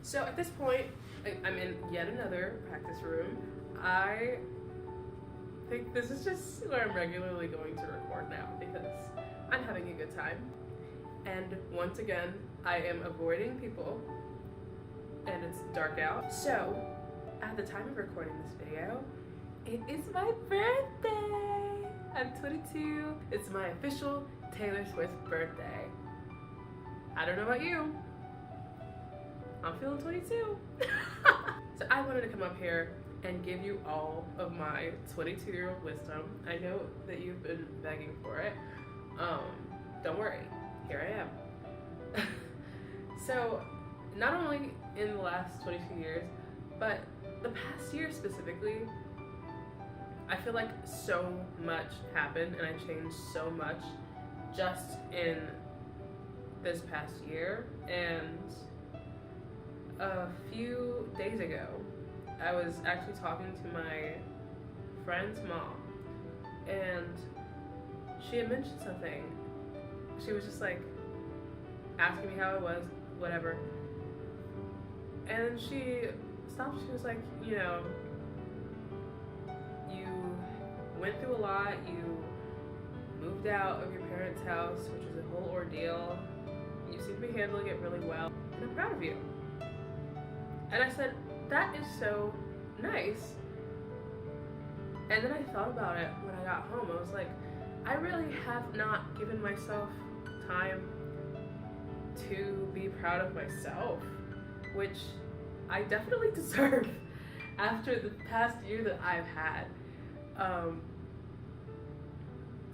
So at this point, I'm in yet another practice room. I think this is just where I'm regularly going to record now because I'm having a good time. And once again, I am avoiding people and it's dark out. So at the time of recording this video, it is my birthday. I'm 22. It's my official Taylor Swift birthday. I don't know about you. I'm feeling 22. So I wanted to come up here and give you all of my 22-year-old wisdom. I know that you've been begging for it. Don't worry, here I am. So not only in the last 22 years, but the past year specifically, I feel like so much happened and I changed so much just in this past year. And a few days ago, I was actually talking to my friend's mom, and she had mentioned something. She was just like asking me how it was, whatever. And she stopped. She was like, you know, you went through a lot. You moved out of your parents' house, which was a whole ordeal. You seem to be handling it really well, and I'm proud of you. And I said, that is so nice. And then I thought about it when I got home. I was like, I really have not given myself time to be proud of myself, which I definitely deserve after the past year that I've had.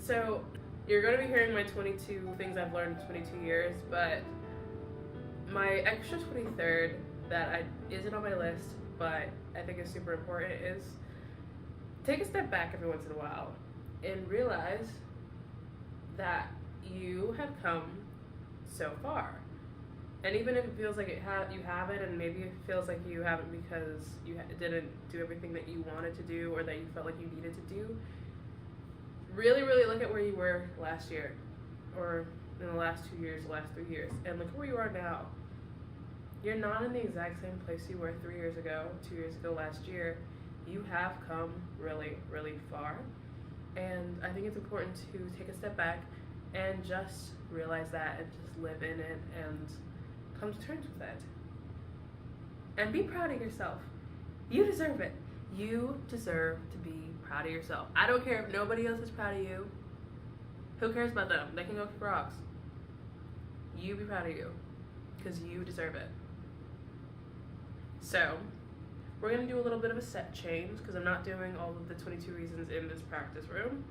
So you're going to be hearing my 22 things I've learned in 22 years, but my extra 23rd that isn't on my list, but I think is super important, is take a step back every once in a while and realize that you have come so far. And even if it feels like you haven't, and maybe it feels like you haven't because you didn't do everything that you wanted to do or that you felt like you needed to do, really, really look at where you were last year, or in the last 2 years, the last 3 years, and look at where you are now. You're not in the exact same place you were 3 years ago, 2 years ago, last year. You have come really, really far. And I think it's important to take a step back and just realize that and just live in it and come to terms with it. And be proud of yourself. You deserve it. You deserve to be proud of yourself. I don't care if nobody else is proud of you. Who cares about them? They can go kick rocks. You be proud of you, because you deserve it. So we're gonna do a little bit of a set change because I'm not doing all of the 22 reasons in this practice room.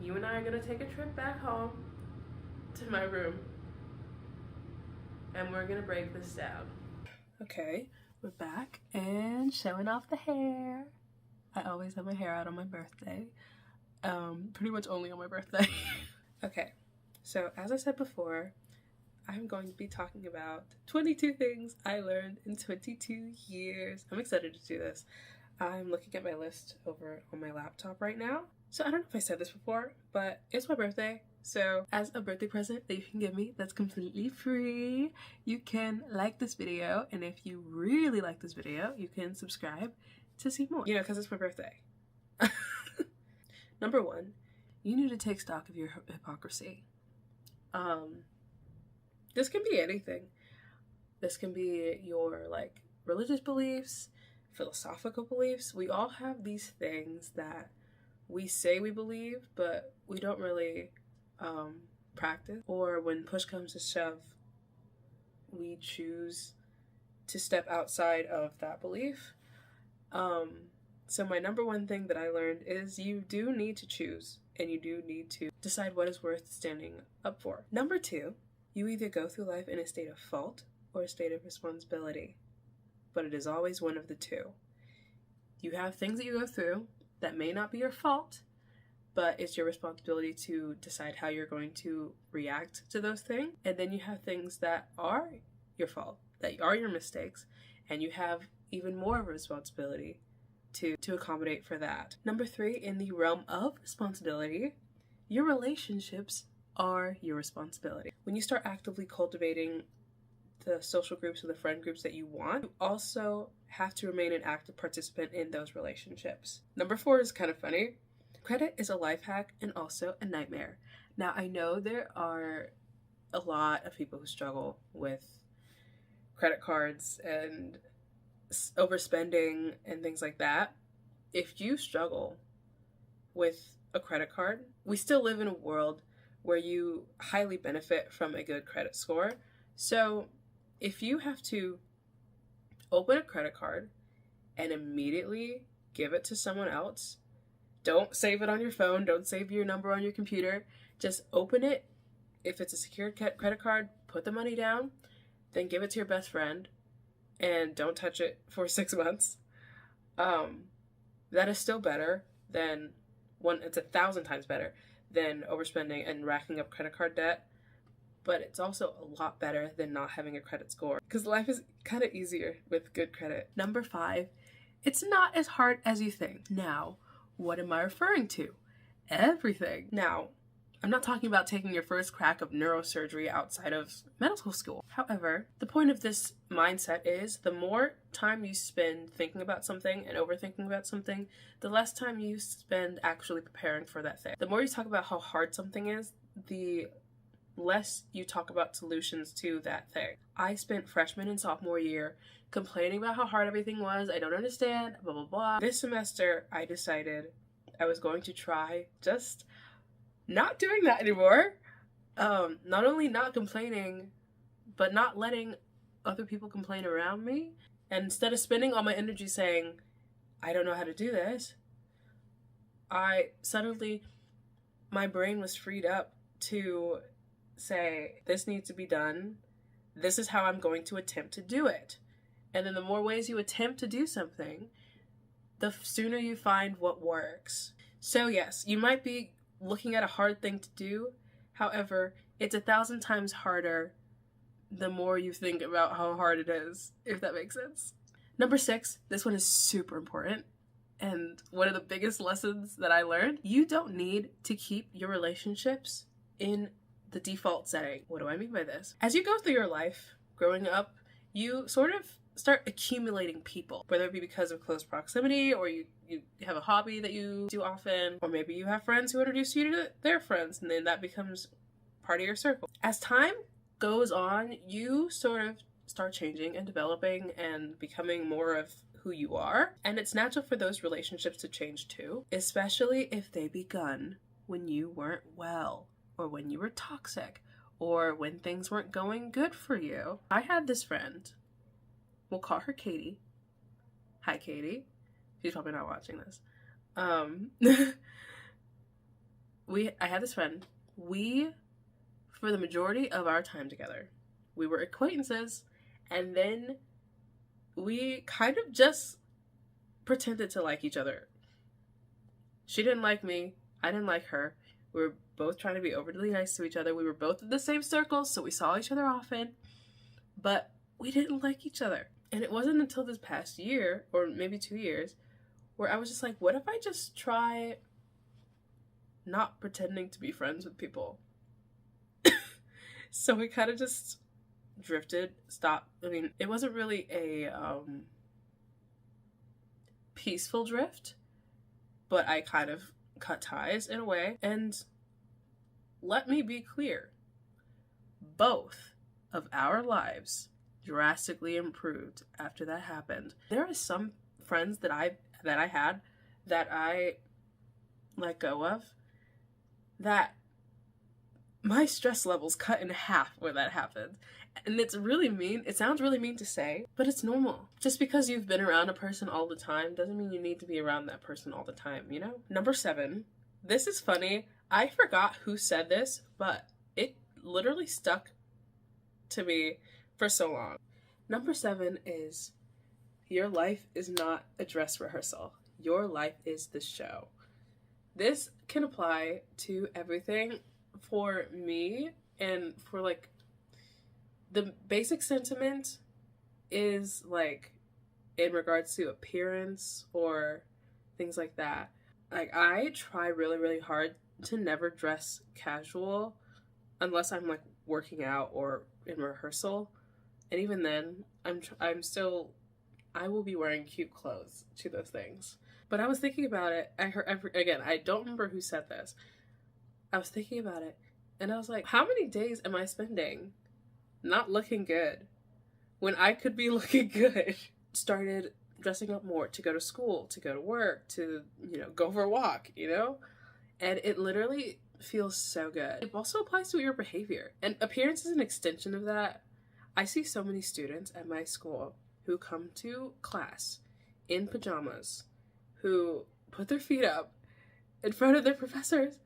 You and I are gonna take a trip back home to my room and we're gonna break this down. Okay, we're back and showing off the hair. I always have my hair out on my birthday. Pretty much only on my birthday. Okay, so as I said before, I'm going to be talking about 22 things I learned in 22 years. I'm excited to do this. I'm looking at my list over on my laptop right now. So I don't know if I said this before, but it's my birthday. So as a birthday present that you can give me that's completely free, you can like this video. And if you really like this video, you can subscribe to see more. You know, because it's my birthday. Number one, you need to take stock of your hypocrisy. This can be anything. This can be your religious beliefs, philosophical beliefs. We all have these things that we say we believe, but we don't really practice. Or when push comes to shove, we choose to step outside of that belief. So my number one thing that I learned is you do need to choose, and you do need to decide what is worth standing up for. Number two, you either go through life in a state of fault or a state of responsibility, but it is always one of the two. You have things that you go through that may not be your fault, but it's your responsibility to decide how you're going to react to those things. And then you have things that are your fault, that are your mistakes, and you have even more of a responsibility to accommodate for that. Number three, in the realm of responsibility, your relationships are your responsibility. When you start actively cultivating the social groups or the friend groups that you want, you also have to remain an active participant in those relationships. Number 4 is kind of funny. Credit is a life hack and also a nightmare. Now, I know there are a lot of people who struggle with credit cards and overspending and things like that. If you struggle with a credit card, we still live in a world where you highly benefit from a good credit score. So if you have to open a credit card and immediately give it to someone else, don't save it on your phone, don't save your number on your computer, just open it. If it's a secured credit card, put the money down, then give it to your best friend, and don't touch it for 6 months. That is still better than it's 1,000 times better than overspending and racking up credit card debt. But it's also a lot better than not having a credit score, because life is kind of easier with good credit. Number 5, it's not as hard as you think. Now, what am I referring to? Everything. Now, I'm not talking about taking your first crack of neurosurgery outside of medical school. However, the point of this mindset is the more time you spend thinking about something and overthinking about something, the less time you spend actually preparing for that thing. The more you talk about how hard something is, the less you talk about solutions to that thing. I spent freshman and sophomore year complaining about how hard everything was. I don't understand, blah, blah, blah. This semester, I decided I was going to try just not doing that anymore. Not only not complaining, but not letting other people complain around me. And instead of spending all my energy saying, I don't know how to do this, my brain was freed up to say, this needs to be done. This is how I'm going to attempt to do it. And then the more ways you attempt to do something, the sooner you find what works. So yes, you might be looking at a hard thing to do. However, it's 1,000 times harder the more you think about how hard it is, if that makes sense. Number 6, this one is super important. And one of the biggest lessons that I learned, you don't need to keep your relationships in the default setting. What do I mean by this? As you go through your life, growing up, you sort of start accumulating people, whether it be because of close proximity, or you have a hobby that you do often, or maybe you have friends who introduce you to their friends, and then that becomes part of your circle. As time goes on, you sort of start changing and developing and becoming more of who you are, and it's natural for those relationships to change too, especially if they begun when you weren't well, or when you were toxic, or when things weren't going good for you. I had this friend, we'll call her Katie. Hi, Katie. She's probably not watching this. I had this friend. For the majority of our time together, we were acquaintances, and then we kind of just pretended to like each other. She didn't like me. I didn't like her. We were both trying to be overly nice to each other. We were both in the same circles, so we saw each other often, but we didn't like each other. And it wasn't until this past year, or maybe 2 years, where I was just like, what if I just try not pretending to be friends with people? So we kind of just drifted, stopped. I mean, it wasn't really a peaceful drift, but I kind of cut ties in a way. And let me be clear, both of our lives drastically improved after that happened. There are some friends that I had that I let go of, that my stress levels cut in half when that happened. And it's really mean. It sounds really mean to say, but it's normal. Just because you've been around a person all the time doesn't mean you need to be around that person all the time, you know? Number 7. This is funny. I forgot who said this, but it literally stuck to me for so long. Number 7 is, your life is not a dress rehearsal. Your life is the show. This can apply to everything. For me, and for like, the basic sentiment is like in regards to appearance or things like that. Like, I try really, really hard to never dress casual unless I'm like working out or in rehearsal. And even then, I will be wearing cute clothes to those things. But I was thinking about it. Again, I don't remember who said this. I was thinking about it, and I was like, how many days am I spending not looking good when I could be looking good? Started dressing up more to go to school, to go to work, to, go for a walk, And it literally feels so good. It also applies to your behavior. And appearance is an extension of that. I see so many students at my school who come to class in pajamas, who put their feet up in front of their professors.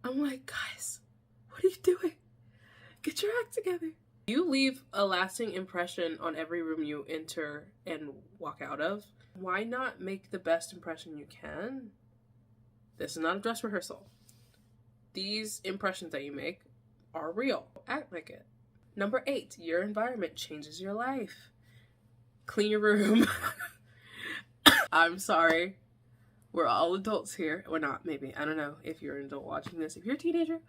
I'm like, guys, what are you doing? Get your act together. You leave a lasting impression on every room you enter and walk out of. Why not make the best impression you can? This is not a dress rehearsal. These impressions that you make are real. Act like it. Number 8, your environment changes your life. Clean your room. I'm sorry. We're all adults here. Or not, maybe. I don't know if you're an adult watching this. If you're a teenager,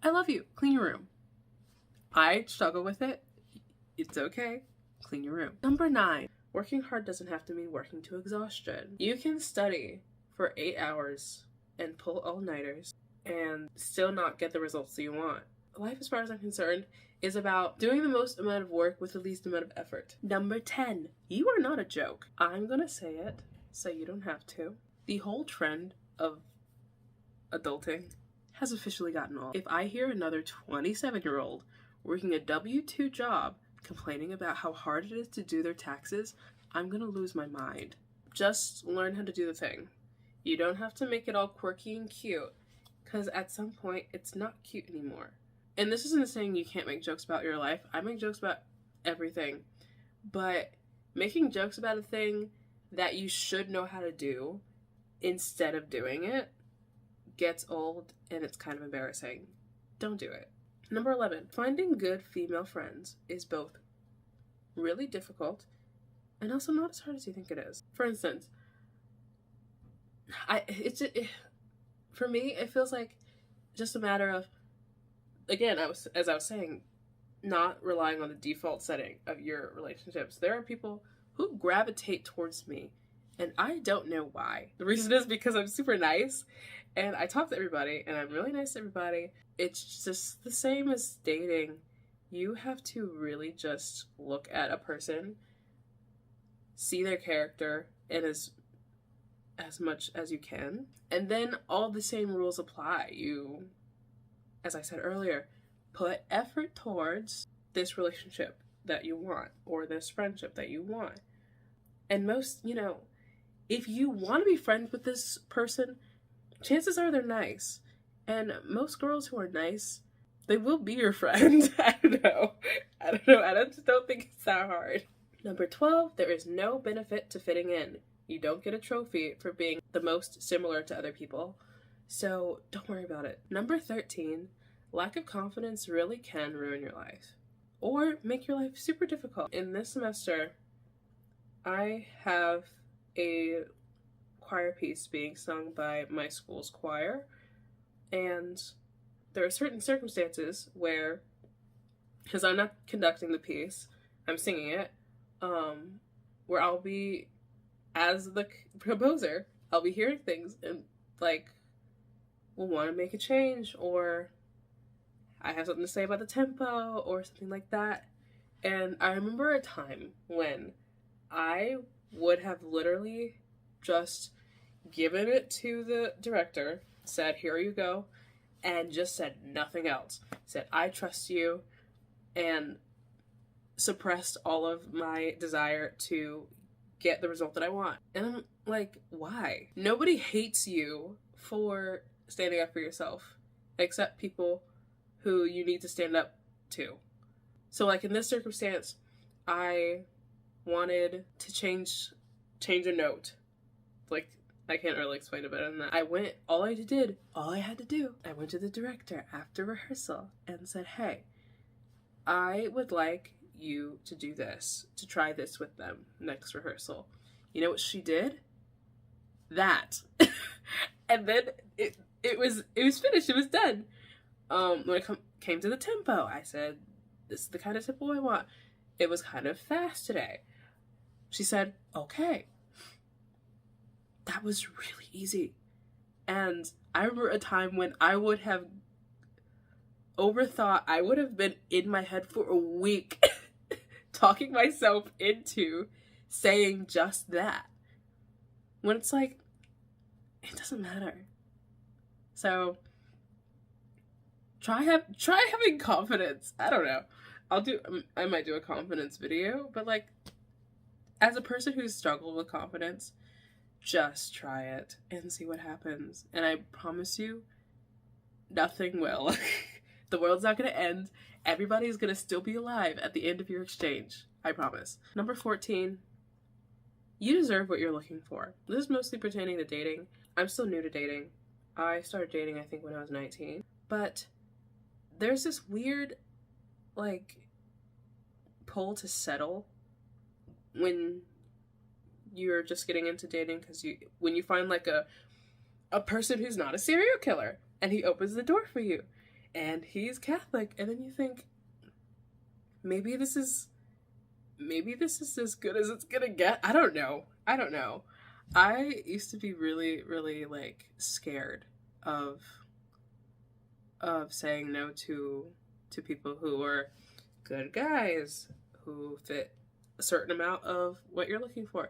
I love you. Clean your room. I struggle with it. It's okay. Clean your room. Number 9, working hard doesn't have to mean working to exhaustion. You can study for 8 hours and pull all-nighters and still not get the results that you want. Life, as far as I'm concerned, is about doing the most amount of work with the least amount of effort. Number 10, you are not a joke. I'm gonna say it so you don't have to. The whole trend of adulting has officially gotten old. If I hear another 27-year-old working a W-2 job complaining about how hard it is to do their taxes, I'm gonna lose my mind. Just learn how to do the thing. You don't have to make it all quirky and cute, because at some point it's not cute anymore. And this isn't saying you can't make jokes about your life. I make jokes about everything. But making jokes about a thing that you should know how to do instead of doing it gets old and it's kind of embarrassing. Don't do it. Number 11, finding good female friends is both really difficult and also not as hard as you think it is. For instance, for me, it feels like just a matter of, again, as I was saying, not relying on the default setting of your relationships. There are people who gravitate towards me, and I don't know why. The reason is because I'm super nice, and I talk to everybody, and I'm really nice to everybody. It's just the same as dating. You have to really just look at a person, see their character, and as much as you can, and then all the same rules apply. You, as I said earlier, put effort towards this relationship that you want, or this friendship that you want. And most, if you want to be friends with this person, chances are they're nice. And most girls who are nice, they will be your friend. I don't know. I just don't think it's that hard. Number 12, there is no benefit to fitting in. You don't get a trophy for being the most similar to other people. So don't worry about it. Number 13, lack of confidence really can ruin your life or make your life super difficult. In this semester, I have a choir piece being sung by my school's choir, and there are certain circumstances where, because I'm not conducting the piece, I'm singing it, where I'll be, as the composer, I'll be hearing things and will want to make a change, or I have something to say about the tempo or something like that. And I remember a time when I would have literally just given it to the director, said, here you go, and just said nothing else. Said, I trust you, and suppressed all of my desire to get the result that I want. And I'm like, why? Nobody hates you for standing up for yourself, except people who you need to stand up to. So in this circumstance, I wanted to change a note. I can't really explain it better than that. I had to do, I went to the director after rehearsal and said, hey, I would like you to do this, to try this with them next rehearsal. You know what she did? That. And then it was finished, it was done. When it came to the tempo, I said, this is the kind of tempo I want. It was kind of fast today. She said, okay. That was really easy. And I remember a time when I would have overthought, I would have been in my head for a week talking myself into saying just that. When it's like, it doesn't matter. So try having confidence. I don't know. I might do a confidence video, but like, as a person who's struggled with confidence, just try it and see what happens. And I promise you, nothing will. The world's not going to end. Everybody's going to still be alive at the end of your exchange. I promise. Number 14, you deserve what you're looking for. This is mostly pertaining to dating. I'm still new to dating. I started dating, I think, when I was 19. But there's this weird, like, pull to settle when you're just getting into dating, because when you find like a person who's not a serial killer and he opens the door for you and he's Catholic, and then you think, maybe this is as good as it's gonna get. I don't know. I used to be really, really like scared of saying no to people who are good guys who fit a certain amount of what you're looking for.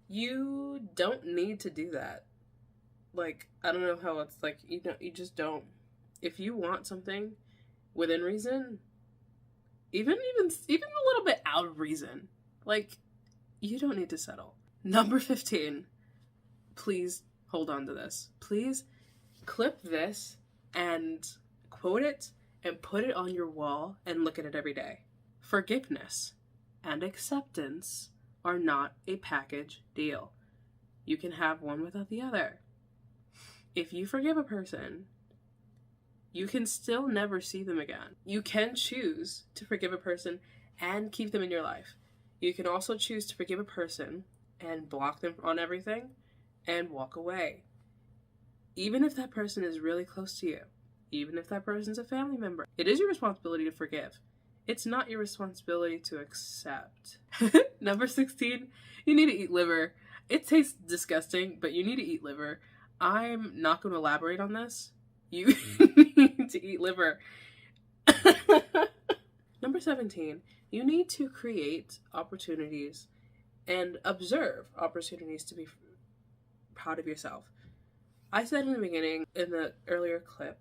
You don't need to do that. Like, I don't know how it's like, you just don't. If you want something within reason, even a little bit out of reason, like, you don't need to settle. Number 15, please hold on to this. Please clip this and quote it and put it on your wall and look at it every day. Forgiveness and acceptance are not a package deal. You can have one without the other. If you forgive a person, you can still never see them again. You can choose to forgive a person and keep them in your life. You can also choose to forgive a person and block them on everything and walk away. Even if that person is really close to you, even if that person's a family member, it is your responsibility to forgive. It's not your responsibility to accept. Number 16, you need to eat liver. It tastes disgusting, but you need to eat liver. I'm not going to elaborate on this. You need to eat liver. Number 17, you need to create opportunities and observe opportunities to be proud of yourself. I said in the beginning, in the earlier clip,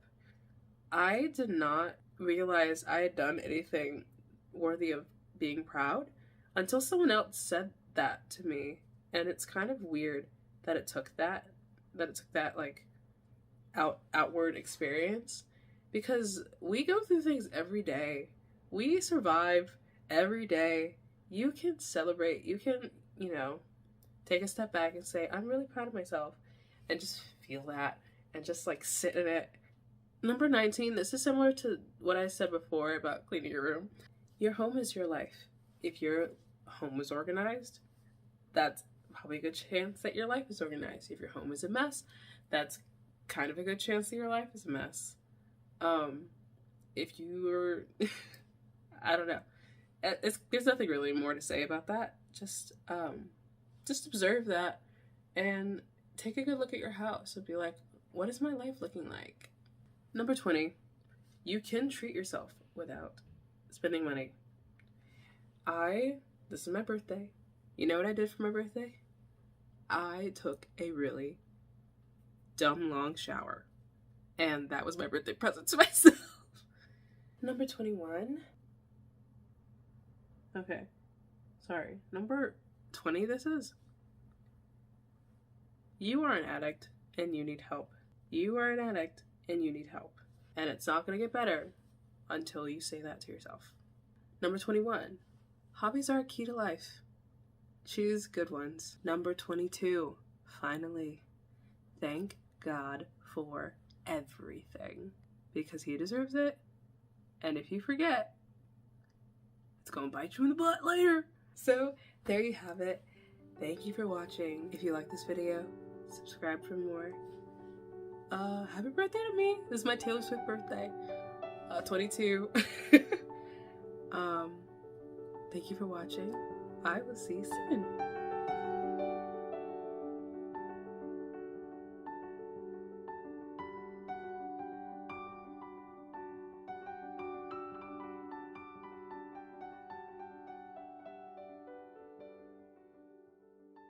I did not realize I had done anything worthy of being proud until someone else said that to me. And it's kind of weird that it took that like outward experience, because we go through things every day. We survive every day. You can celebrate. You can, take a step back and say, I'm really proud of myself, and just feel that and just like sit in it. Number 19, this is similar to what I said before about cleaning your room. Your home is your life. If your home is organized, that's probably a good chance that your life is organized. If your home is a mess, that's kind of a good chance that your life is a mess. If you're, I don't know. There's nothing really more to say about that. Just observe that and take a good look at your house and be like, what is my life looking like? Number 20, you can treat yourself without spending money. This is my birthday. You know what I did for my birthday? I took a really dumb long shower. And that was my birthday present to myself. Number 21. Okay. Sorry. Number 20 this is. You are an addict and you need help. You are an addict and you need help. And it's not going to get better until you say that to yourself. Number 21. Hobbies are a key to life. Choose good ones. Number 22. Finally, thank God for everything, because he deserves it. And if you forget, it's going to bite you in the butt later. So there you have it. Thank you for watching. If you like this video, subscribe for more. Happy birthday to me. This is my Taylor Swift birthday. 22. Thank you for watching. I will see you soon.